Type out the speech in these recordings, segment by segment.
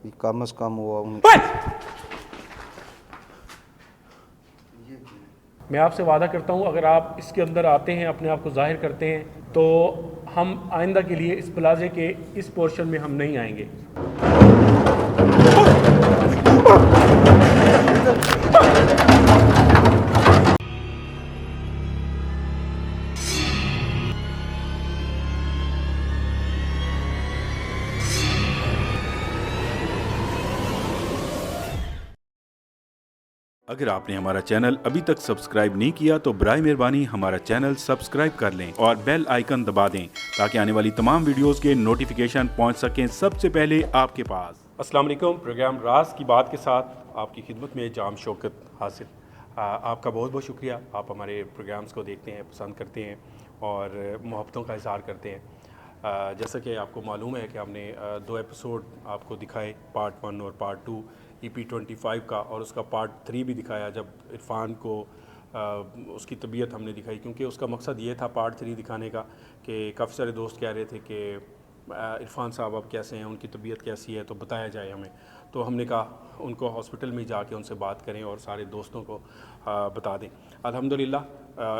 कम से कम वो मैं आपसे वादा करता हूँ अगर आप इसके अंदर आते हैं, अपने आप को जाहिर करते हैं, तो हम आइंदा के लिए इस प्लाजे के इस पोर्शन में हम नहीं आएंगे। अगर आपने हमारा चैनल अभी तक सब्सक्राइब नहीं किया तो बराए मेहरबानी हमारा चैनल सब्सक्राइब कर लें और बेल आइकन दबा दें ताकि आने वाली तमाम वीडियोस के नोटिफिकेशन पहुंच सकें सबसे पहले आपके पास। अस्सलाम वालेकुम। प्रोग्राम राज की बात के साथ आपकी खिदमत में जाम शौकत हासिल। आपका बहुत बहुत शुक्रिया। आप हमारे प्रोग्राम्स को देखते हैं, पसंद करते हैं और मोहब्बतों का इज़हार करते हैं। जैसा कि आपको मालूम है कि हमने 2 एपिसोड आपको दिखाए, पार्ट 1 और पार्ट 2 EP25 का, और उसका पार्ट 3 भी दिखाया जब इरफान को उसकी तबीयत हमने दिखाई, क्योंकि उसका मकसद ये था पार्ट 3 दिखाने का कि काफ़ी सारे दोस्त कह रहे थे कि इरफान साहब अब कैसे हैं, उनकी तबीयत कैसी है, तो बताया जाए हमें। तो हमने कहा उनको हॉस्पिटल में जाके उनसे बात करें और सारे दोस्तों को बता दें। अल्हम्दुलिल्लाह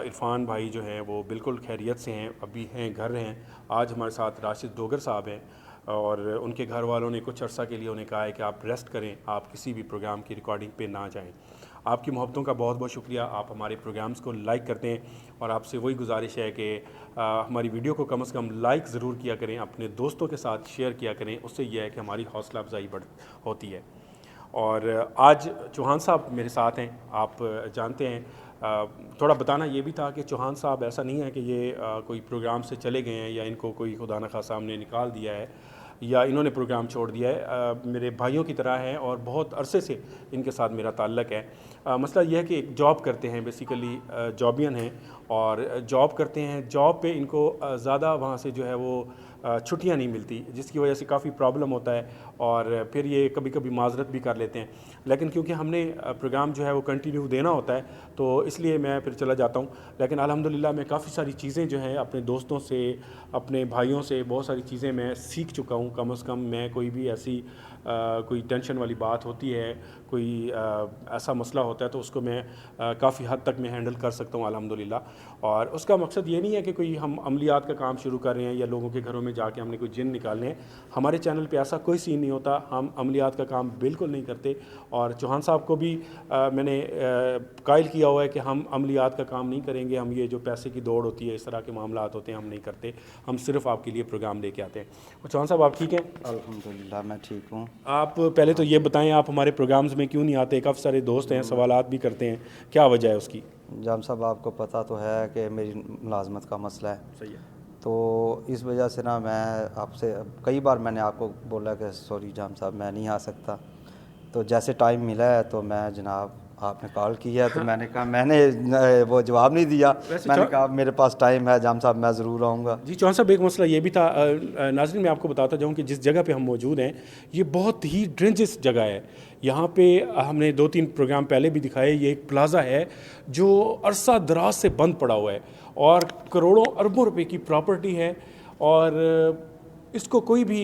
इरफान भाई जो हैं वो बिल्कुल खैरियत से हैं, अभी हैं, घर हैं। आज हमारे साथ राशिद डोगर साहब हैं और उनके घर वालों ने कुछ अर्सा के लिए उन्हें कहा है कि आप रेस्ट करें, आप किसी भी प्रोग्राम की रिकॉर्डिंग पे ना जाएं। आपकी मोहब्बतों का बहुत बहुत शुक्रिया। आप हमारे प्रोग्राम्स को लाइक करते हैं और आपसे वही गुजारिश है कि हमारी वीडियो को कम से कम लाइक ज़रूर किया करें, अपने दोस्तों के साथ शेयर किया करें। उससे यह है कि हमारी हौसला अफजाई बढ़ होती है। और आज चौहान साहब मेरे साथ हैं। आप जानते हैं, थोड़ा बताना ये भी था कि चौहान साहब ऐसा नहीं है कि ये कोई प्रोग्राम से चले गए हैं या इनको कोई खुदा न खासा हमने निकाल दिया है या इन्होंने प्रोग्राम छोड़ दिया है। मेरे भाइयों की तरह हैं और बहुत अरसे से इनके साथ मेरा ताल्लुक़ है। मसला यह है कि एक जॉब करते हैं, बेसिकली जॉबियन हैं और जॉब करते हैं। जॉब पे इनको ज़्यादा वहाँ से जो है वो छुट्टियाँ नहीं मिलती, जिसकी वजह से काफ़ी प्रॉब्लम होता है और फिर ये कभी कभी माजरत भी कर लेते हैं। लेकिन क्योंकि हमने प्रोग्राम जो है वो कंटिन्यू देना होता है तो इसलिए मैं फिर चला जाता हूँ। लेकिन अल्हम्दुलिल्लाह मैं काफ़ी सारी चीज़ें जो हैं अपने दोस्तों से, अपने भाइयों से बहुत सारी चीज़ें मैं सीख चुका हूँ। कम से कम मैं कोई भी ऐसी कोई टेंशन वाली बात होती है, कोई ऐसा मसला होता है तो उसको मैं काफ़ी हद तक मैं हैंडल कर सकता हूँ अल्हम्दुलिल्लाह। और उसका मकसद ये नहीं है कि कोई हम अमलियात का काम शुरू कर रहे हैं या लोगों के घरों में जाके हमने कोई जिन निकालने हैं। हमारे चैनल पे ऐसा कोई सीन नहीं होता, हम अमलियात का काम बिल्कुल नहीं करते। और चौहान साहब को भी मैंने कायल किया हुआ है कि हम अमलियात का काम नहीं करेंगे, हम ये जो पैसे की दौड़ होती है, इस तरह के मामलात होते हैं, हम नहीं करते। हम सिर्फ आपके लिए प्रोग्राम लेके आते हैं। और चौहान साहब आप ठीक हैं? अल्हम्दुलिल्लाह मैं ठीक हूँ। आप पहले तो ये बताएं आप हमारे प्रोग्राम्स में क्यों नहीं आते? काफ़ी सारे दोस्त हैं, सवालात भी करते हैं, क्या वजह है उसकी? जाम साहब आपको पता तो है कि मेरी मुलाजमत का मसला है, सही है। तो इस वजह से ना मैं आपसे कई बार मैंने आपको बोला कि सॉरी जाम साहब मैं नहीं आ सकता। तो जैसे टाइम मिला है तो मैं जनाब आपने कॉल किया तो मैंने कहा, मैंने वो जवाब नहीं दिया। मैंने कहा मेरे पास टाइम है जाम साहब, मैं ज़रूर आऊँगा। जी चौहान साहब, एक मसला ये भी था, नाज़रीन मैं आपको बताता जाऊँ कि जिस जगह पे हम मौजूद हैं ये बहुत ही डेंजरस जगह है। यहाँ पे हमने 2-3 प्रोग्राम पहले भी दिखाए। ये एक प्लाज़ा है जो अरसा दराज से बंद पड़ा हुआ है और करोड़ों अरबों रुपए की प्रॉपर्टी है और इसको कोई भी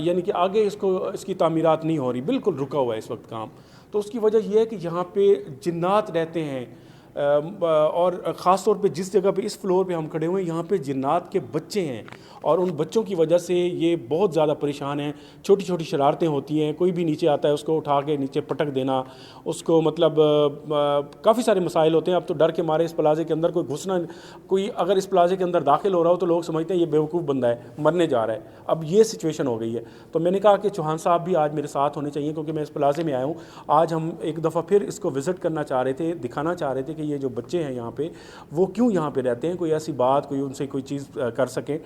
यानी कि आगे इसकी तामीरात नहीं हो रही, बिल्कुल रुका हुआ है इस वक्त काम। तो उसकी वजह यह है कि यहाँ पे जिन्नात रहते हैं और ख़ास तौर पे जिस जगह पे इस फ्लोर पे हम खड़े हुए हैं यहाँ पे जिन्नात के बच्चे हैं और उन बच्चों की वजह से ये बहुत ज़्यादा परेशान हैं। छोटी छोटी शरारतें होती हैं, कोई भी नीचे आता है उसको उठा के नीचे पटक देना, उसको मतलब काफ़ी सारे मसाइल होते हैं। अब तो डर के मारे इस प्लाजे के अंदर कोई घुसना, कोई अगर इस प्लाजे के अंदर दाखिल हो रहा हो तो लोग समझते हैं ये बेवकूफ़ बंदा है, मरने जा रहा है। अब ये सिचुएशन हो गई है। तो मैंने कहा कि चौहान साहब भी आज मेरे साथ होने चाहिए क्योंकि मैं इस प्लाजे में आया हूँ। आज हम एक दफ़ा फिर इसको विज़िट करना चाह रहे थे, दिखाना चाह रहे थे कि ये जो बच्चे हैं यहाँ पे वो क्यों यहाँ पे रहते हैं, कोई ऐसी बात, कोई उनसे कोई चीज़ कर सकें।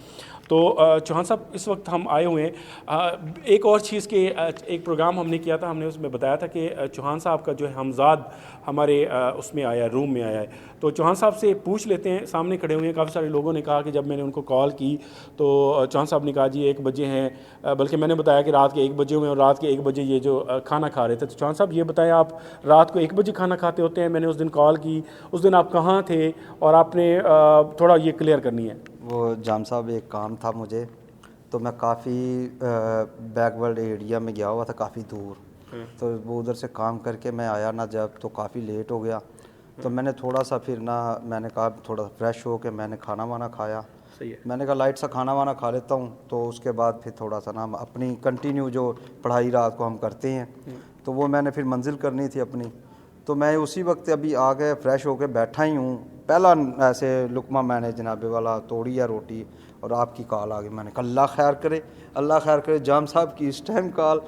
तो चौहान साहब इस वक्त हम आए हुए हैं एक और चीज़ के, एक प्रोग्राम हमने किया था, हमने उसमें बताया था कि चौहान साहब का जो है हमजाद हमारे उसमें आया, रूम में आया है। तो चौहान साहब से पूछ लेते हैं, सामने खड़े हुए हैं। काफ़ी सारे लोगों ने कहा कि जब मैंने उनको कॉल की तो चौहान साहब ने कहा जी 1 बजे हैं, बल्कि मैंने बताया कि रात के 1 बजे हुए और रात के 1 बजे ये जो खाना खा रहे थे। तो चौहान साहब ये बताएं, आप रात को 1 बजे खाना खाते होते हैं? मैंने उस दिन कॉल की, उस दिन आप कहाँ थे और आपने थोड़ा ये क्लियर करनी है। वो जाम साहब एक काम था मुझे, तो मैं काफ़ी बैकवर्ड एरिया में गया हुआ था, काफ़ी दूर। तो वो उधर से काम करके मैं आया ना जब, तो काफ़ी लेट हो गया। तो मैंने थोड़ा सा फिर ना, मैंने कहा थोड़ा फ्रेश हो के मैंने खाना वाना खाया। सही है। मैंने कहा लाइट सा खाना वाना खा लेता हूँ, तो उसके बाद फिर थोड़ा सा ना अपनी कंटिन्यू जो पढ़ाई रात को हम करते हैं, तो वो मैंने फिर मंजिल करनी थी अपनी। तो मैं उसी वक्त अभी आ गए, फ्रेश होकर बैठा ही हूँ, पहला ऐसे लुकमा मैंने जनाबे वाला तोड़ी है रोटी, और आपकी कॉल आ गई। मैंने कहा अल्लाह खैर करे, अल्लाह खैर करे, जाम साहब की इस टाइम कॉल।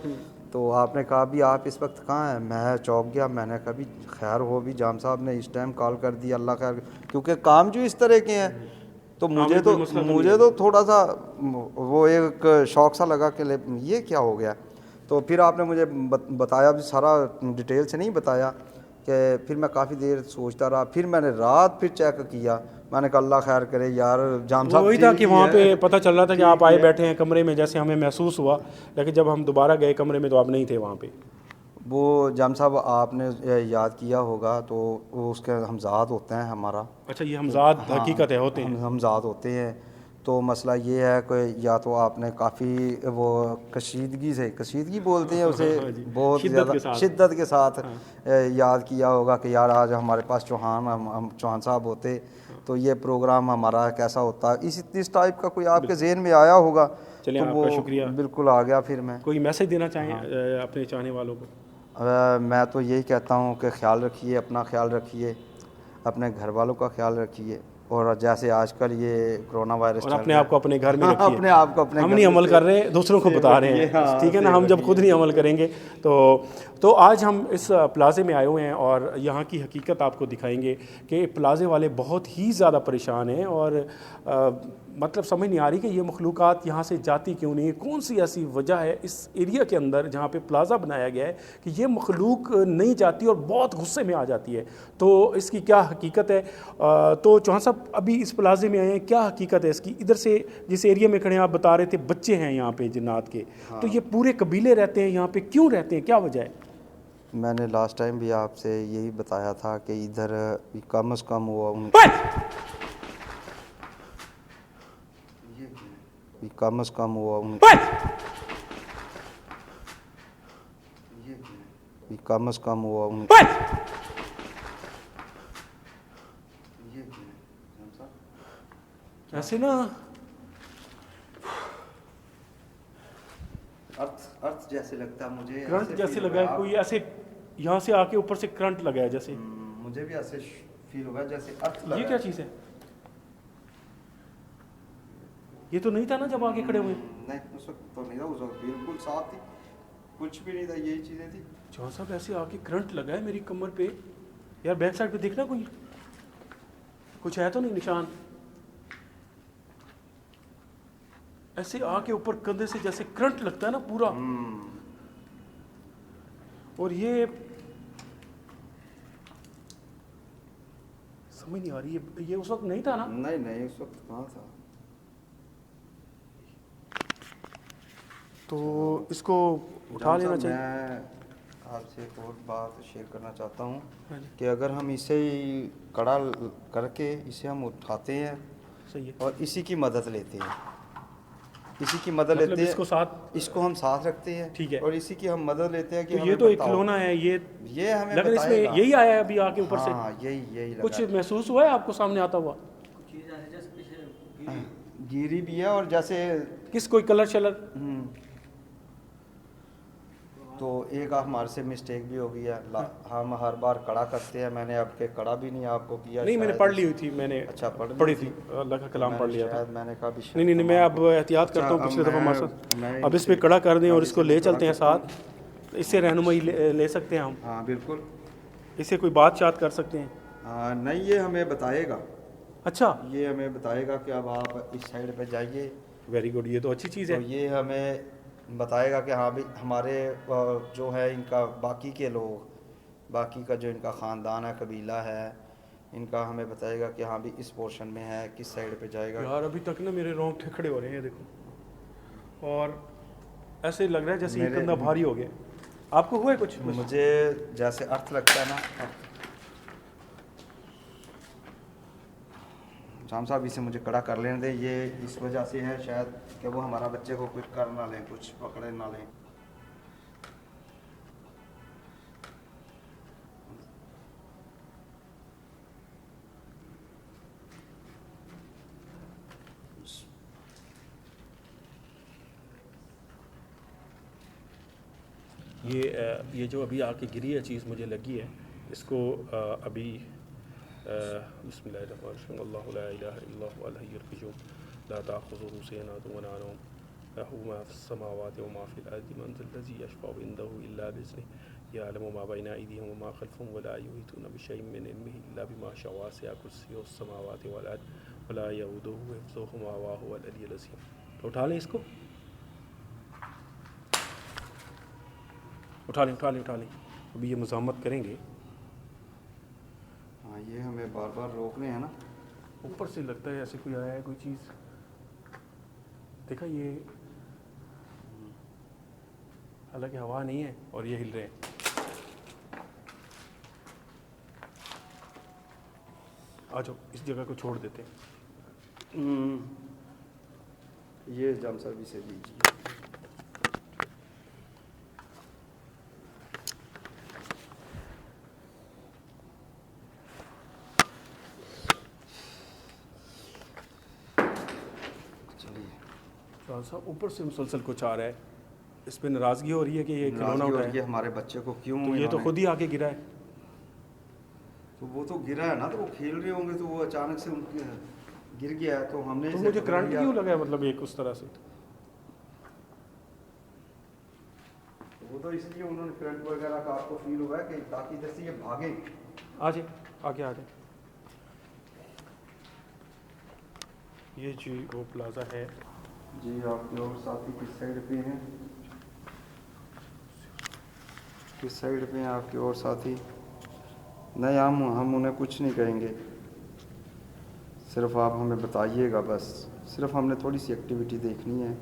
तो आपने कहा भी आप इस वक्त कहाँ हैं? मैं चौंक गया। मैंने कहा भी खैर हो, भी जाम साहब ने इस टाइम कॉल कर दी, अल्लाह खैर, क्योंकि काम जो इस तरह के हैं, तो मुझे तो थोड़ा सा वो एक शौक सा लगा कि ये क्या हो गया। तो फिर आपने मुझे बताया भी, सारा डिटेल से नहीं बताया, कि फिर मैं काफ़ी देर सोचता रहा। फिर मैंने रात फिर चेक किया, मैंने कहा अल्लाह खैर करे यार, जाम साहब वही था कि वहाँ पे पता चल रहा था कि आप आए बैठे हैं कमरे में, जैसे हमें महसूस हुआ, लेकिन जब हम दोबारा गए कमरे में तो आप नहीं थे वहाँ पे। वो जाम साहब आपने याद किया होगा, तो वो उसके हमजाद होते हैं हमारा। अच्छा, ये हमजाद हाँ, हकीकत है, होते हैं। हमजाद होते हैं। तो मसला ये है कि या तो आपने काफ़ी वो कशीदगी बोलते हैं उसे, बहुत ज़्यादा शिद्दत के साथ याद किया होगा कि यार आज हमारे पास हम चौहान साहब होते तो ये प्रोग्राम हमारा कैसा होता। इस टाइप का कोई आपके जहन में आया होगा। चलिए, तो आपका शुक्रिया। बिल्कुल आ गया। फिर मैं कोई मैसेज देना चाहें अपने चाहने वालों को? मैं तो यही कहता हूँ कि ख्याल रखिए, अपना ख्याल रखिए, अपने घर वालों का ख्याल रखिए, और जैसे आजकल ये कोरोना वायरस और अपने आप को अपने घर में रखिए। अपने आप को अपने हम घर नहीं में अमल कर रहे, दूसरों को बता रहे हैं, हाँ, ठीक है ना। हम जब खुद नहीं अमल करेंगे तो आज हम इस प्लाज़े में आए हुए हैं और यहाँ की हकीकत आपको दिखाएंगे कि प्लाज़े वाले बहुत ही ज़्यादा परेशान हैं, और मतलब समझ नहीं आ रही कि ये मखलूक़ात यहाँ से जाती क्यों नहीं है। कौन सी ऐसी वजह है इस एरिया के अंदर जहाँ पे प्लाज़ा बनाया गया है कि ये मखलूक नहीं जाती और बहुत गुस्से में आ जाती है। तो इसकी क्या हकीकत है? तो चौहान साहब अभी इस प्लाज़े में आए हैं, क्या हकीकत है इसकी? इधर से जिस एरिया में खड़े हैं, आप बता रहे थे बच्चे हैं यहाँ पे जिन्नात के। हाँ। तो ये पूरे कबीले रहते हैं यहाँ पे, क्यों रहते हैं, क्या वजह है? मैंने लास्ट टाइम भी आपसे यही बताया था कि इधर कम से कम हुआ कम से कम हुआ कम से कम हुआ ऐसे ना अर्थ जैसे लगता है मुझे, करंट जैसे लगा है, कोई ऐसे यहाँ से आके ऊपर से करंट लगा है जैसे। मुझे भी ऐसे फील होगा जैसे अर्थ लगा। ये क्या चीज़ है? ये तो नहीं था ना जब आके खड़े हुए? नहीं, उस वक्त तो नहीं था, उस वक्त बिल्कुल साफ थी, कुछ भी नहीं था, यही चीज़ें थी। चौहान साहब ऐसे आके करंट लगा है मेरी कमर पे यार। बैक साइड पे देखना, कोई कुछ है तो नहीं निशान? ऐसे आके ऊपर कंधे से जैसे करंट लगता है ना पूरा। और ये समझ नहीं आ रही है, ये उस वक्त नहीं था ना? नहीं, उस वक्त कहाँ था। तो इसको उठा लेना चाहिए। मैं आपसे एक और बात शेयर करना चाहता हूँ कि अगर हम इसे ही कड़ा करके इसे हम उठाते हैं, सही है, और इसी की मदद लेते हैं, इसी की मदद लेते हैं, इसको हम साथ रखते हैं, ठीक है, और इसी की हम मदद लेते हैं कि तो ये तो एक खिलौना है, ये हमें लग रहा है इसमें यही आया है अभी आके ऊपर से। हाँ, यही कुछ महसूस हुआ है आपको सामने आता हुआ? गिरी भी है, और जैसे किस कोई कलर शलर। तो एक हमारे से मिस्टेक भी हो गई है, हम हर बार कड़ा करते हैं। मैंने आपके कड़ा भी नहीं आपको किया। नहीं, मैंने पढ़ ली हुई थी, मैंने अच्छा पढ़ी थी, अल्लाह का कलाम पढ़ लिया था। मैंने कहा भी नहीं, मैं अब एहतियात करता हूँ पिछले दफ़ा हमारे साथ। अब इस पर कड़ा कर दें और इसको ले चलते हैं साथ, इससे रहनुमाई ले सकते हैं हम। हाँ बिल्कुल, इससे कोई बात शात कर सकते हैं। हाँ नहीं, ये हमें बताएगा। अच्छा, ये हमें बताएगा कि अब आप इस साइड पे जाइए। वेरी गुड, ये तो अच्छी चीज़ है। तो ये हमें बताएगा कि हाँ भी हमारे जो है इनका बाकी के लोग, बाकी का जो इनका ख़ानदान है, कबीला है, इनका हमें बताएगा कि हाँ भी इस पोर्शन में है, किस साइड पे जाएगा। यार अभी तक ना मेरे रोंगटे खड़े हो रहे हैं, देखो, और ऐसे लग रहा है जैसे ये कंधा भारी हो गया। आपको हुआ है कुछ? मुझे जैसे अर्थ लगता है ना, जाम साहब इसे मुझे कड़ा कर लेने दें। ये इस वजह से है शायद कि वो हमारा बच्चे को कुछ कर ना लें, कुछ पकड़े ना लें। ये जो अभी आके गिरी है चीज़ मुझे लगी है, इसको अभी बिस्मिल्लाहिर्रहमानिर्रहीम अल्लाहु ला इलाहा इल्लल्लाहु अल हय्युल क़य्यूम ला ताख़ुज़ुहु सिनतुन वला नौम लहू मा फ़िस समावाति व मा फ़िल अर्दि मन ज़ल्लज़ी यशफ़अउ इंदहु इल्ला बिइज़निहि यअलमु मा बैना अयदीहिम व मा ख़ल्फ़हुम व ला युहीतूना बिशैइन मिन इल्मिहि इल्ला बिमा शअ वसिअ कुर्सियुहु समावाति वल अर्द व ला यऊदुहु हिफ़्ज़ुहुमा व हुवल अलिय्युल अज़ीम। तो उठा लें इसको, उठा लें। अभी ये मज़ामत करेंगे। हाँ, ये हमें बार बार रोक रहे हैं ना। ऊपर से लगता है ऐसे कोई आया है, कोई चीज़ देखा ये, हालांकि हवा नहीं है और ये हिल रहे हैं। आ जाओ, इस जगह को छोड़ देते हैं। ये जाम साहब इसे दीजिए। साहब ऊपर से मुसलसल कुछ आ रहा है, इस पर नाराज़गी हो रही है कि ये खिलौना उठाया है हमारे बच्चे को क्यों। तो ये तो खुद ही आके गिरा है। तो वो तो गिरा है ना, तो वो खेल रहे होंगे तो वो अचानक से उनके गिर गया है, तो हमने तो मुझे करंट क्यों लगा है, मतलब एक उस तरह से। वो तो इसलिए उन्होंने करंट वगैरह का आपको फील हुआ है कि ताकि इधर से ये भागे। आ जाए, आगे आ जाए। ये जी वो प्लाजा है जी, आपके और साथी किस साइड पे हैं? किस साइड पे हैं आपके और साथी? नहीं, हम उन्हें कुछ नहीं कहेंगे, सिर्फ आप हमें बताइएगा बस। सिर्फ हमने थोड़ी सी एक्टिविटी देखनी है,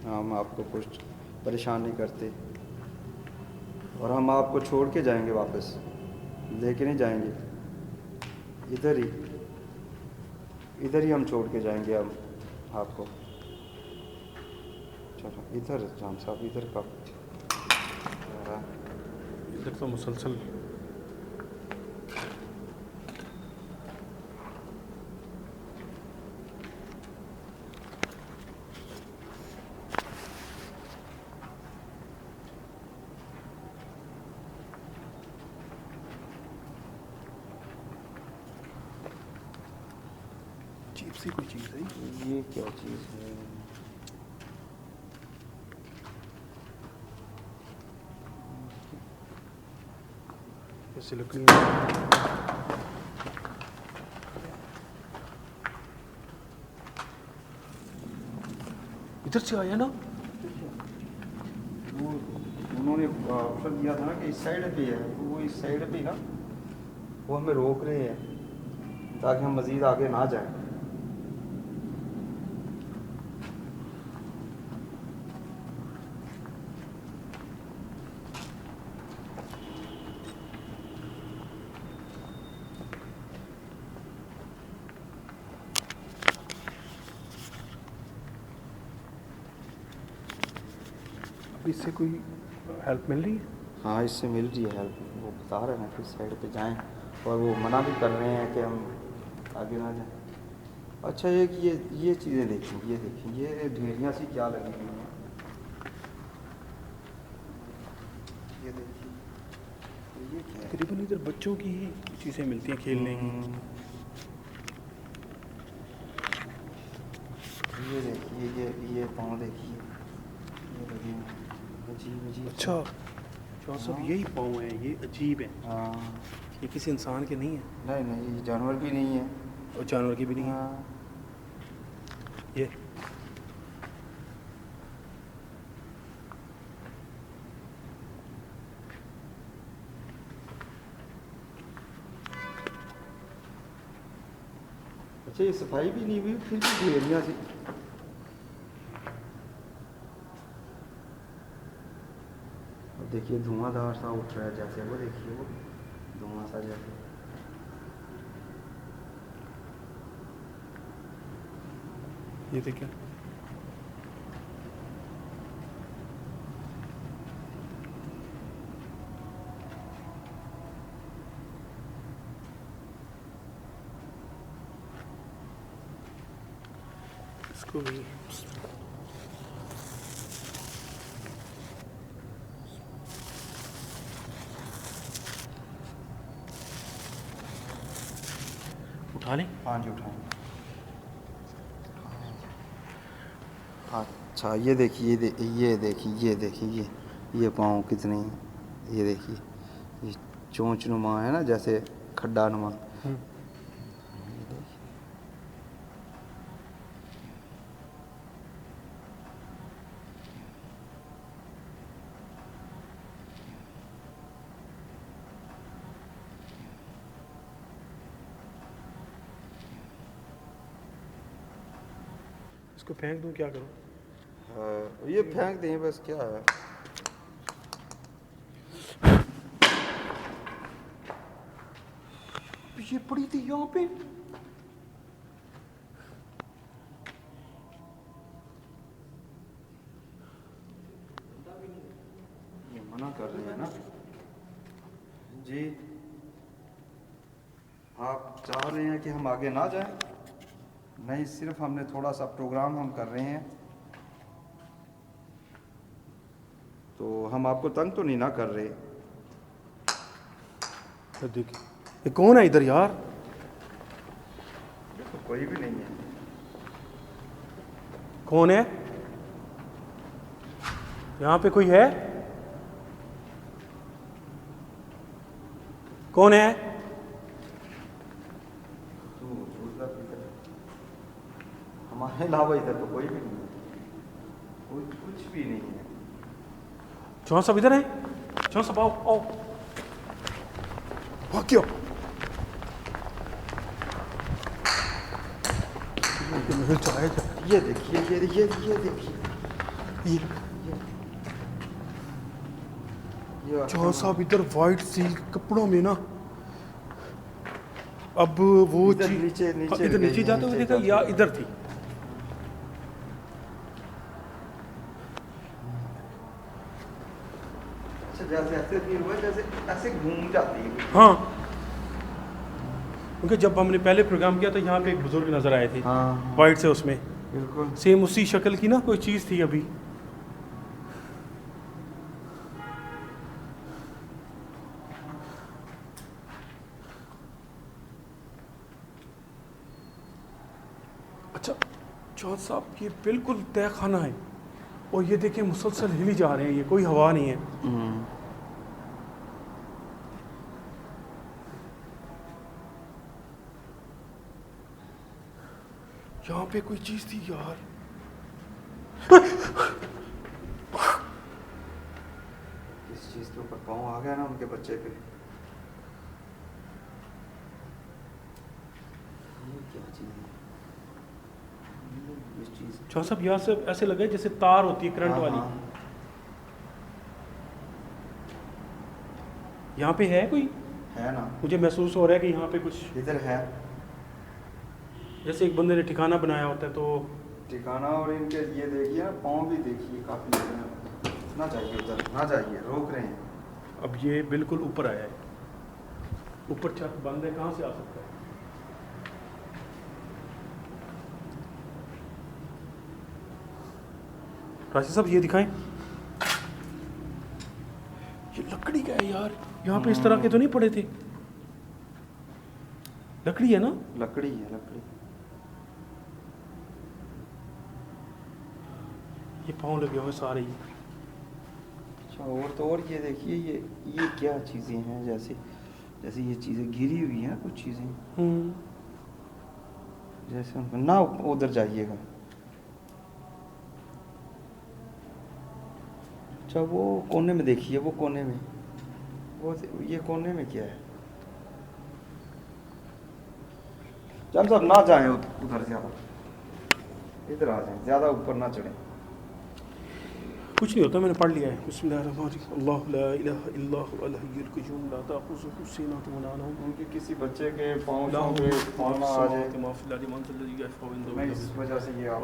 हम आपको कुछ परेशान नहीं करते और हम आपको छोड़ के जाएंगे, वापस लेके नहीं जाएंगे। इधर ही हम छोड़ के जाएंगे हम आपको। चलो इधर जाम साहब, इधर का इधर तो मुसलसल अजीब सी कोई चीज़ है। ये क्या चीज़ है? जैसे लकड़ी इधर से आया ना। वो उन्होंने ऑप्शन दिया था ना कि इस साइड पे है, तो वो इस साइड पे ना, वो हमें रोक रहे हैं ताकि हम मज़ीद आगे ना जाएं। इससे कोई हेल्प मिल रही है? हाँ, इससे मिल रही है हेल्प। वो बता रहे हैं कि इस साइड पे जाएं और वो मना भी कर रहे हैं कि हम आगे ना जाएं। अच्छा, ये चीज़ें देखिए, ये देखिए, ये ढेरियाँ सी क्या लगी हुई हैं। ये देखिए, ये क्या है? तकरीबन इधर बच्चों की ही चीज़ें मिलती हैं खेलने की। ये देखिए, ये पाँव देखिए, ये लगे हैं अजीब अजीब। अच्छा सब यही पाँव हैं, ये अजीब हैं। हाँ, ये किसी इंसान के नहीं है नहीं, ये जानवर भी नहीं है और जानवर की भी नहीं है। हाँ। ये अच्छा, ये सफाई भी नहीं हुई, फिर भी ढेरियाँ सी। अब देखिए धुआंधार सा उठ रहा है, जैसे वो देखिए वो धुआं सा जैसे। ये देखिए, इसको भी उठा लें। हाँ जी उठाएं। अच्छा ये देखिए, ये देखिए, ये पाँव कितने, ये देखिए, ये चोंच नुमा है ना, जैसे खड्डा नुमा। इसको फेंक दूं, क्या करूं? ये फेंक दें बस, क्या है। ये पड़ी थी यहाँ पे। ये मना कर रहे हैं ना जी, आप चाह रहे हैं कि हम आगे ना जाएं? नहीं, सिर्फ हमने थोड़ा सा प्रोग्राम हम कर रहे हैं, तो हम आपको तंग तो नहीं ना कर रहे। तो देखिए, ये कौन है इधर यार? तो कोई भी नहीं है। कौन है यहाँ पे? कोई है? कौन है? हमारे अलावा इधर तो कोई भी नहीं है, कुछ भी नहीं है। जॉन साहब इधर है? जॉन साहब आओ आओ, भाग क्यों? ये देखिए, ये देखिए, ये जॉन साहब इधर वाइट सिल्क कपड़ों में ना, अब वो इधर चीज नीचे इधर नीचे जाते हुए देखा या इधर थी? जैसे ऐसे फील हुआ, जैसे ऐसे घूम जाती है। हाँ, क्योंकि जब हमने पहले प्रोग्राम किया तो यहाँ पे एक बुजुर्ग नजर आए थे, हाँ वाइट से, उसमें बिल्कुल सेम उसी शक्ल की ना कोई चीज थी अभी। अच्छा जॉन साहब, ये बिल्कुल तय खाना है, और ये देखिए मुसलसल हिली जा रहे हैं, ये कोई हवा नहीं है। यहाँ पे कोई चीज थी यार। इस चीज के ऊपर पाँव आ गया ना उनके बच्चे पे। ये क्या चीज है? इस चीज जॉन साहब यहाँ से ऐसे लगे जैसे तार होती है करंट वाली। यहाँ पे है कोई? है ना, मुझे महसूस हो रहा है कि यहाँ पे कुछ, इधर है जैसे एक बंदे ने ठिकाना बनाया होता है तो। ठिकाना। और इनके ये देखिए ना, पाँव भी देखिए काफी लग रहे हैं। ना जाइए उधर, ना जाइए, रोक रहे हैं। अब ये बिल्कुल ऊपर आया है, ऊपर छत बंद है, कहाँ से आ सकता है? राशि साहब ये दिखाएं, ये लकड़ी का है यार, यहाँ पे इस तरह के तो नहीं पड़े थे। लकड़ी है ना? लकड़ी है, लकड़ी। ये पाँव लगे हुए सारे ही। अच्छा, और तो और ये देखिए, ये क्या चीज़ें हैं, जैसे जैसे ये चीज़ें गिरी हुई हैं, कुछ चीज़ें जैसे। ना उधर जाइएगा। अच्छा वो कोने में देखिए, वो कोने में, वो ये कोने में क्या है? चल साहब ना जाएं उधर, ज़्यादा इधर आ जाएं, ज़्यादा ऊपर ना चढ़ें। कुछ नहीं होता, मैंने पढ़ लिया है। बिस्मिल्लाहिर्रहमानिर्रहीम, अल्लाहु ला इलाहा इल्लल्लाहु अल हय्युल क़य्यूम ला ताख़ुज़ुहु सिनतुन वला नौम। उनके किसी बच्चे के पाँव ला पे पाना आ जाए, मैं इस वजह से ये आप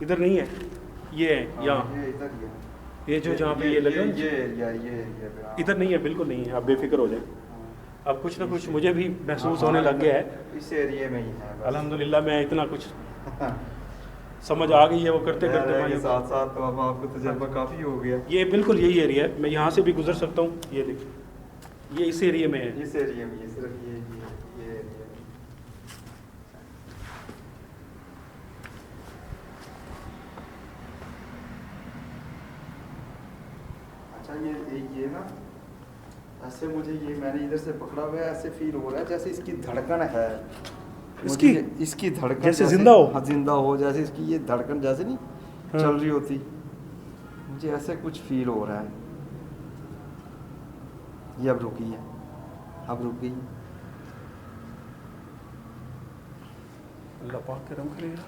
इधर नहीं है, ये है यहाँ, ये इधर ही है। ये जो जहाँ पे ये लगे ये एरिया पे, हाँ। इधर नहीं है, बिल्कुल नहीं है, आप बेफिक्र हो जाए। अब कुछ ना कुछ मुझे भी महसूस होने लग गया है। इस एरिया में ही है बस। अल्हम्दुलिल्लाह मैं इतना कुछ समझ आ गई है वो करते करते के भाई। साथ साथ तो अब आपको तजर्बा काफ़ी हो गया। ये बिल्कुल यही एरिया है, मैं यहाँ से भी गुजर सकता हूँ। ये देखिए, ये इस एरिया में है। इस एरिया में, ये सिर्फ ये एरिया में। अच्छा, ये ना ऐसे मुझे ये मैंने इधर से पकड़ा हुआ है, ऐसे फील हो रहा है जैसे इसकी धड़कन है। इसकी धड़कन जैसे जिंदा हो। हाँ, जिंदा हो, जैसे इसकी ये धड़कन जैसे नहीं हाँ। चल रही होती, मुझे ऐसे कुछ फील हो रहा है। ये अब रुकी है, अब रुक गई। अल्लाह पाक करम करेगा,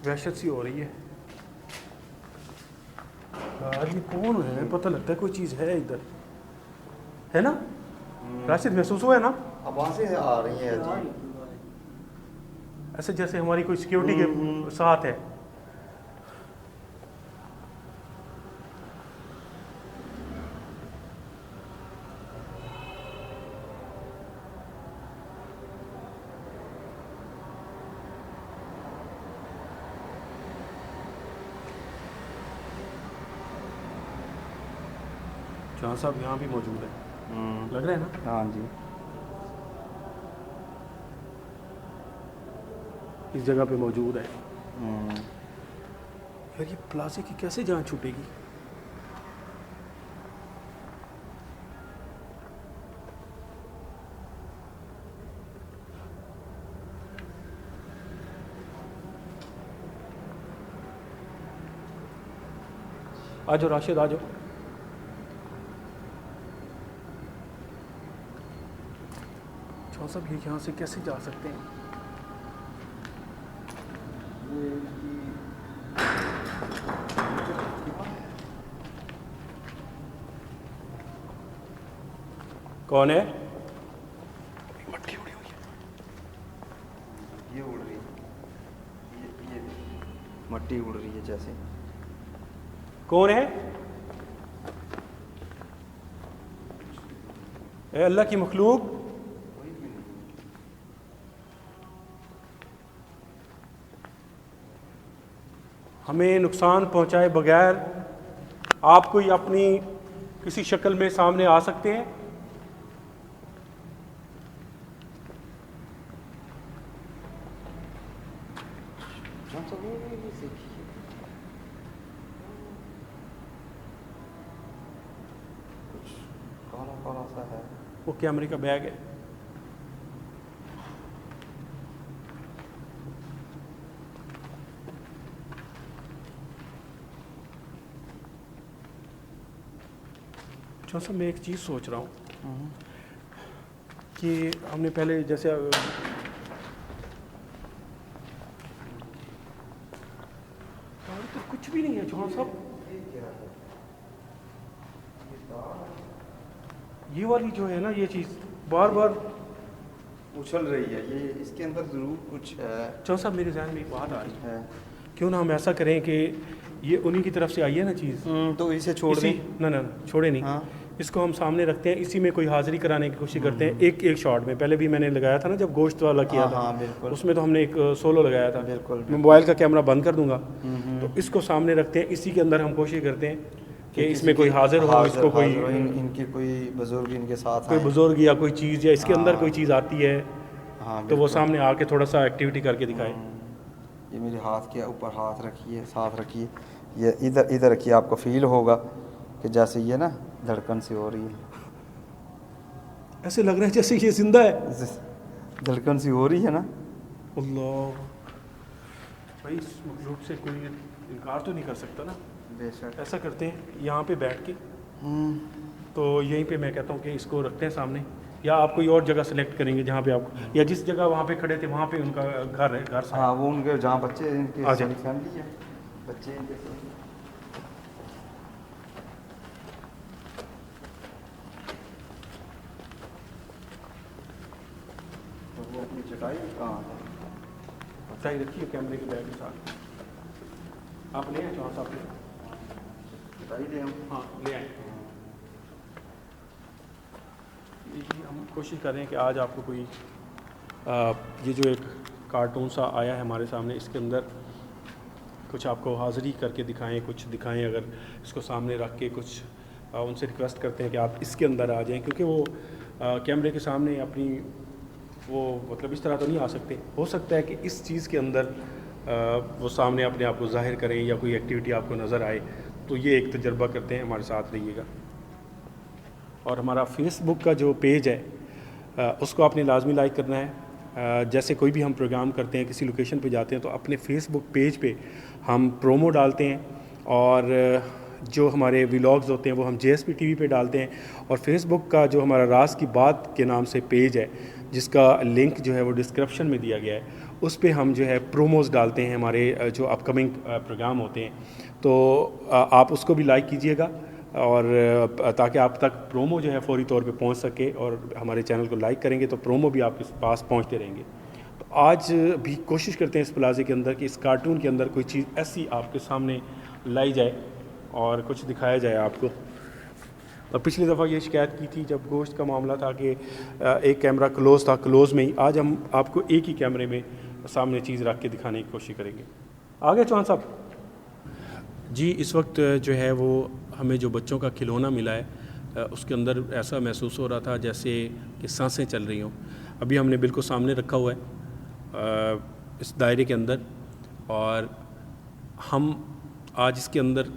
वहशत सी हो रही है यार। ये कौन है, पता लगता है कोई चीज़ है इधर, है ना राशिद? महसूस हुआ है ना? आवाज़ें आ रही हैं जी, ऐसे जैसे हमारी कोई सिक्योरिटी के साथ है। जहाँ साहब यहाँ भी मौजूद है, लग रहा है ना? हाँ जी। इस जगह पे मौजूद है यार। ये प्लास्टिक की कैसे जान छूटेगी? आ जाओ राशिद, आ जाओ। सब ये यहाँ से कैसे जा सकते हैं? कौन है? मट्टी उड़ी हुई है, ये उड़ रही है, ये मट्टी उड़ रही है जैसे। कौन है? ए अल्लाह की मखलूक, हमें नुकसान पहुंचाए बगैर आप कोई अपनी किसी शक्ल में सामने आ सकते हैं? काला काला सा है, वो कैमरे का बैग है। जैसा मैं एक चीज़ सोच रहा हूँ कि हमने पहले जैसे तो कुछ भी नहीं है जौन साहब। ये वाली जो है ना, ये चीज़ बार बार उछल रही है, ये इसके अंदर ज़रूर कुछ है। जौन साहब मेरे ज़हन में एक बात आ रही है, है क्यों ना हम ऐसा करें कि ये उन्हीं की तरफ से आई है ना चीज़, तो इसे छोड़ इसी दें। ना ना छोड़े नहीं। हाँ। इसको हम सामने रखते हैं, इसी में कोई हाजिरी कराने की कोशिश करते हैं। एक एक शॉट में पहले भी मैंने लगाया था ना, जब गोश्त वाला किया था। हाँ, बिल्कुल। उसमें तो हमने एक सोलो लगाया था। बिल्कुल। मैं मोबाइल का कैमरा बंद कर दूंगा, तो इसको सामने रखते हैं, इसी के अंदर हम कोशिश करते हैं कि इसमें कोई हाजिर हो, इसको कोई इनके कोई बुजुर्ग इनके साथ कोई आए। बुजुर्ग या कोई चीज़ या इसके अंदर कोई चीज़ आती है, हाँ, तो वो सामने आके थोड़ा सा एक्टिविटी करके दिखाए। ये मेरे हाथ के ऊपर हाथ रखिए, साथ रखिए, ये इधर इधर रखिए, आपको फील होगा कि जैसे ये ना धड़कन सी हो रही है, ऐसे लग रहा है जैसे ये जिंदा है। धड़कन सी हो रही है ना। अल्लाह भाई, इस मखलूक से कोई इनकार तो नहीं कर सकता ना। बेशक। ऐसा करते हैं, यहाँ पे बैठ के तो यहीं पे मैं कहता हूँ कि इसको रखते हैं सामने, या आप कोई और जगह सेलेक्ट करेंगे जहाँ पे आपको, या जिस जगह वहाँ पे खड़े थे वहाँ पे उनका घर है, घर हाँ वो उनके जहाँ बच्चे हैं, इनकी अच्छा। सारी फैमिली है, बच्चे इनके साथ। तो वो अपनी चटाई कहाँ है? सही रखिए कैमरे के बैग के साथ। आप ले आए चौहान साहब ने? चटाई दे हम। हाँ ले आए। ये हम कोशिश कर रहे हैं कि आज आपको कोई ये जो एक कार्टून सा आया है हमारे सामने, इसके अंदर कुछ आपको हाज़िरी करके दिखाएं, कुछ दिखाएं। अगर इसको सामने रख के कुछ उनसे रिक्वेस्ट करते हैं कि आप इसके अंदर आ जाएं, क्योंकि वो कैमरे के सामने अपनी वो मतलब इस तरह तो नहीं आ सकते। हो सकता है कि इस चीज़ के अंदर वो सामने अपने आप को ज़ाहिर करें या कोई एक्टिविटी आपको नज़र आए, तो ये एक तजर्बा करते हैं, हमारे साथ रहिएगा। और हमारा फेसबुक का जो पेज है उसको आपने लाजमी लाइक करना है। जैसे कोई भी हम प्रोग्राम करते हैं, किसी लोकेशन पे जाते हैं, तो अपने फेसबुक पेज पे हम प्रोमो डालते हैं, और जो हमारे व्लॉग्स होते हैं वो हम JSP TV पे डालते हैं। और फेसबुक का जो हमारा राज की बात के नाम से पेज है, जिसका लिंक जो है वो डिस्क्रिप्शन में दिया गया है, उस पे हम जो है प्रोमोज़ डालते हैं हमारे जो अपकमिंग प्रोग्राम होते हैं। तो आप उसको भी लाइक कीजिएगा, और ताकि आप तक प्रोमो जो है फौरी तौर पे पहुंच सके, और हमारे चैनल को लाइक करेंगे तो प्रोमो भी आपके पास पहुंचते रहेंगे। तो आज भी कोशिश करते हैं इस प्लाजे के अंदर कि इस कार्टून के अंदर कोई चीज़ ऐसी आपके सामने लाई जाए और कुछ दिखाया जाए आपको। और पिछली दफ़ा ये शिकायत की थी जब गोश्त का मामला था कि एक कैमरा क्लोज़ था, क्लोज़ में ही। आज हम आपको एक ही कैमरे में सामने चीज़ रख के दिखाने की कोशिश करेंगे। आगे चौहान साहब जी, इस वक्त जो है वो हमें जो बच्चों का खिलौना मिला है उसके अंदर ऐसा महसूस हो रहा था जैसे कि सांसें चल रही हों। अभी हमने बिल्कुल सामने रखा हुआ है इस दायरे के अंदर, और हम आज इसके अंदर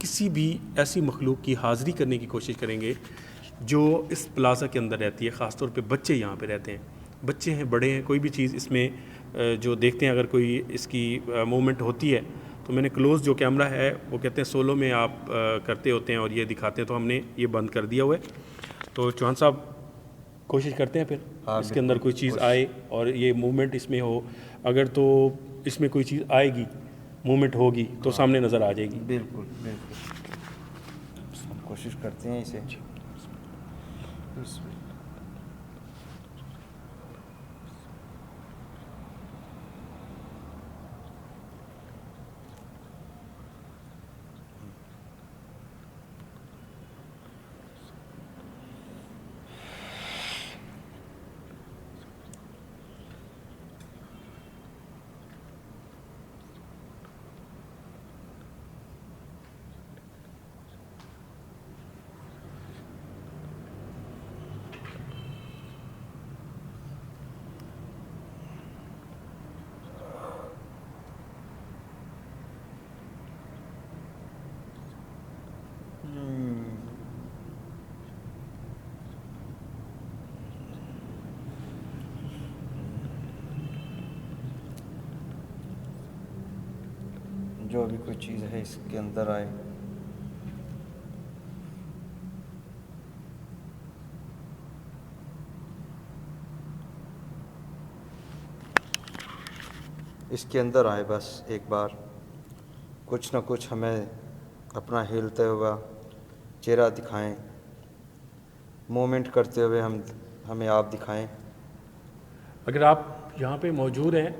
किसी भी ऐसी मखलूक की हाज़िरी करने की कोशिश करेंगे जो इस प्लाज़ा के अंदर रहती है। ख़ास तौर पे बच्चे यहाँ पे रहते हैं, बच्चे हैं, बड़े हैं, कोई भी चीज़ इसमें जो देखते हैं, अगर कोई इसकी मूवमेंट होती है तो मैंने क्लोज़ जो कैमरा है वो कहते हैं सोलो में आप करते होते हैं और ये दिखाते हैं, तो हमने ये बंद कर दिया हुआ है। तो चौहान साहब कोशिश करते हैं फिर इसके अंदर कोई चीज़ आए और ये मूवमेंट इसमें हो। अगर तो इसमें कोई चीज़ आएगी, मूवमेंट होगी, तो सामने नज़र आ जाएगी। बिल्कुल बिल्कुल, हम कोशिश करते हैं इसे। जो भी कोई चीज़ है इसके अंदर आए। इसके अंदर आए, बस एक बार कुछ ना कुछ हमें अपना हिलते हुआ चेहरा दिखाएं, मूवमेंट करते हुए हमें आप दिखाएं। अगर आप यहाँ पे मौजूद हैं,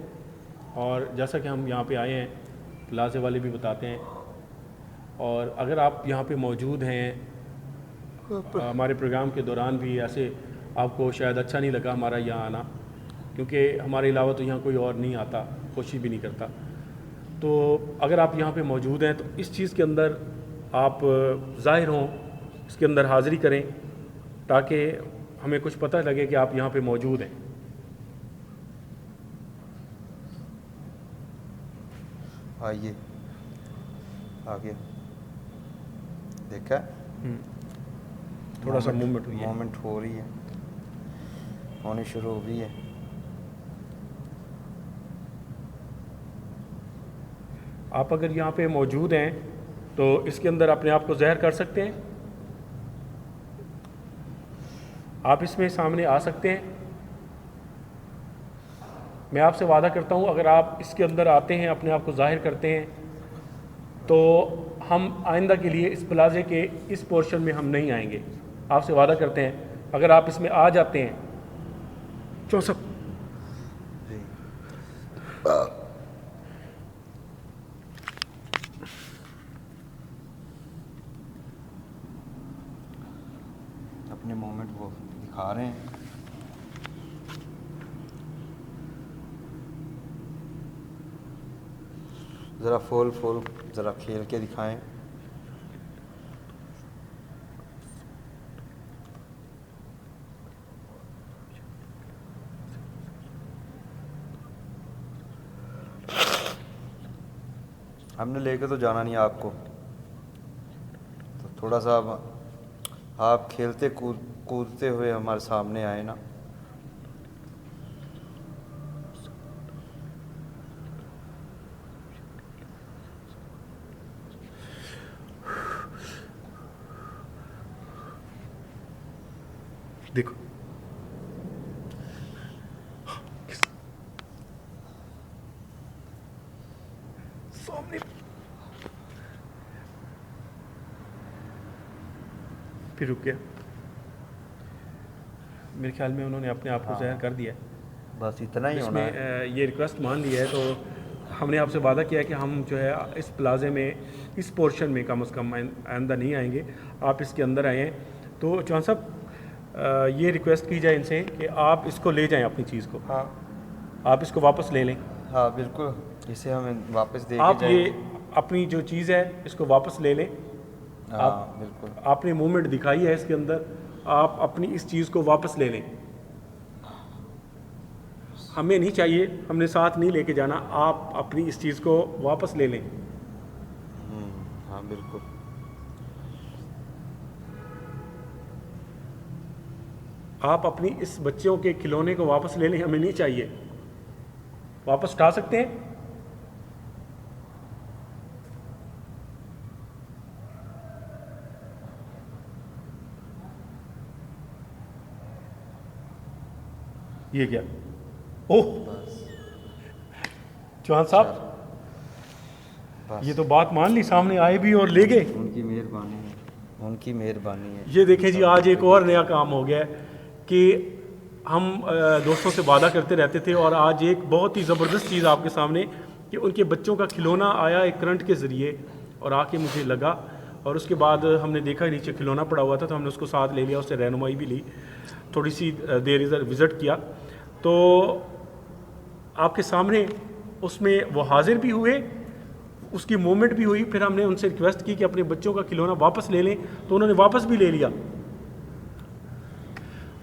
और जैसा कि हम यहाँ पे आए हैं, प्लाज़े वाले भी बताते हैं, और अगर आप यहाँ पे मौजूद हैं हमारे प्रोग्राम के दौरान भी, ऐसे आपको शायद अच्छा नहीं लगा हमारा यहाँ आना, क्योंकि हमारे अलावा तो यहाँ कोई और नहीं आता, कोशिश भी नहीं करता, तो अगर आप यहाँ पे मौजूद हैं तो इस चीज़ के अंदर आप ज़ाहिर हों, इसके अंदर हाज़िरी करें, ताकि हमें कुछ पता लगे कि आप यहाँ पे मौजूद हैं। आइए आगे, देखा थोड़ा सा मूवमेंट हुई है, मूवमेंट हो रही है, होनी शुरू हो गई है। आप अगर यहाँ पे मौजूद हैं तो इसके अंदर अपने आप को ज़ाहिर कर सकते हैं। आप इसमें सामने आ सकते हैं। मैं आपसे वादा करता हूँ अगर आप इसके अंदर आते हैं, अपने आप को जाहिर करते हैं, तो हम आइंदा के लिए इस प्लाजे के इस पोर्शन में हम नहीं आएंगे। आपसे वादा करते हैं अगर आप इसमें आ जाते हैं। चौसठ अपने मोमेंट वो दिखा रहे हैं। ज़रा फुल ज़रा खेल के दिखाएं। हमने लेके तो जाना नहीं आपको, तो थोड़ा सा आप खेलते कूदते हुए हमारे सामने आए ना। देखो सामने, फिर रुक गया। मेरे ख्याल में उन्होंने अपने आप को ज़ाहिर कर दिया है। बस इतना ही होना है। इसमें ये रिक्वेस्ट मान लिया है, तो हमने आपसे वादा किया है कि हम जो है इस प्लाजे में इस पोर्शन में कम से कम आइंदा नहीं आएंगे। आप इसके अंदर आए हैं तो चौहान साहब ये रिक्वेस्ट की जाए इनसे कि आप इसको ले जाएं, अपनी चीज़ को। हाँ आप इसको वापस ले लें। हाँ बिल्कुल, इसे हम वापस दे आप के ये जाएंगे। अपनी जो चीज़ है इसको वापस ले लें। हाँ आप बिल्कुल। आपने मूवमेंट दिखाई है इसके अंदर, आप अपनी इस चीज़ को वापस ले लें। हमें नहीं चाहिए, हमने साथ नहीं लेके जाना। आप अपनी इस चीज़ को वापस ले लें। हाँ बिल्कुल। आप अपनी इस बच्चों के खिलौने को वापस ले लें, हमें नहीं चाहिए। वापस उठा सकते हैं। ये क्या? ओह चौहान साहब, बस ये तो बात मान ली, सामने आए भी और ले गए। उनकी मेहरबानी है, उनकी मेहरबानी है। ये देखें जी, आज एक और नया काम हो गया है कि हम दोस्तों से वादा करते रहते थे, और आज एक बहुत ही ज़बरदस्त चीज़ आपके सामने कि उनके बच्चों का खिलौना आया एक करंट के ज़रिए और आके मुझे लगा, और उसके बाद हमने देखा नीचे खिलौना पड़ा हुआ था, तो हमने उसको साथ ले लिया, उससे रहनुमाई भी ली, थोड़ी सी देर इधर विज़िट किया, तो आपके सामने उसमें वो हाजिर भी हुए, उसकी मूवमेंट भी हुई। फिर हमने उनसे रिक्वेस्ट की कि अपने बच्चों का खिलौना वापस ले लें, तो उन्होंने वापस भी ले लिया।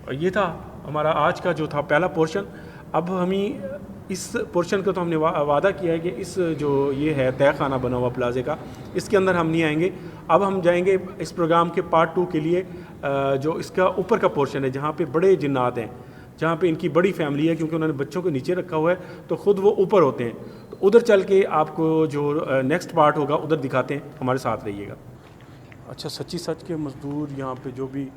और ये था हमारा आज का जो था पहला पोर्शन। अब हमें इस पोर्शन का तो हमने वादा किया है कि इस जो ये है तय खाना बना हुआ प्लाजे का, इसके अंदर हम नहीं आएंगे। अब हम जाएंगे इस प्रोग्राम के पार्ट 2 के लिए, जो इसका ऊपर का पोर्शन है, जहाँ पे बड़े जिन्नात हैं, जहाँ पे इनकी बड़ी फैमिली है, क्योंकि उन्होंने बच्चों को नीचे रखा हुआ है तो ख़ुद वो ऊपर होते हैं। तो उधर चल के आपको जो नेक्स्ट पार्ट होगा उधर दिखाते हैं, हमारे साथ रहिएगा। अच्छा, सच्ची सच के मज़दूर यहाँ पे जो भी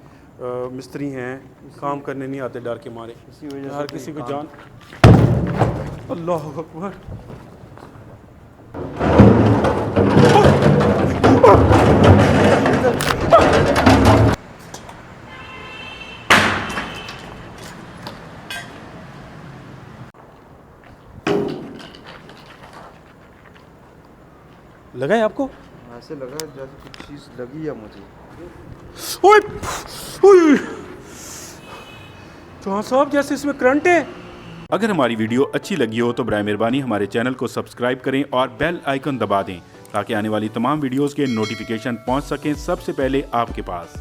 मिस्त्री हैं, काम करने नहीं आते डर के मारे। इसी वजह से हर तो किसी ये को काम- जान। अल्लाह अकबर। लगा है आपको? ऐसे लगा जैसे कुछ चीज़ लगी है मुझे। ओए ओए, चौहान साहब जैसे इसमें करंट है। अगर हमारी वीडियो अच्छी लगी हो तो बराए मेहरबानी हमारे चैनल को सब्सक्राइब करें और बेल आइकन दबा दें, ताकि आने वाली तमाम वीडियोस के नोटिफिकेशन पहुंच सकें सबसे पहले आपके पास।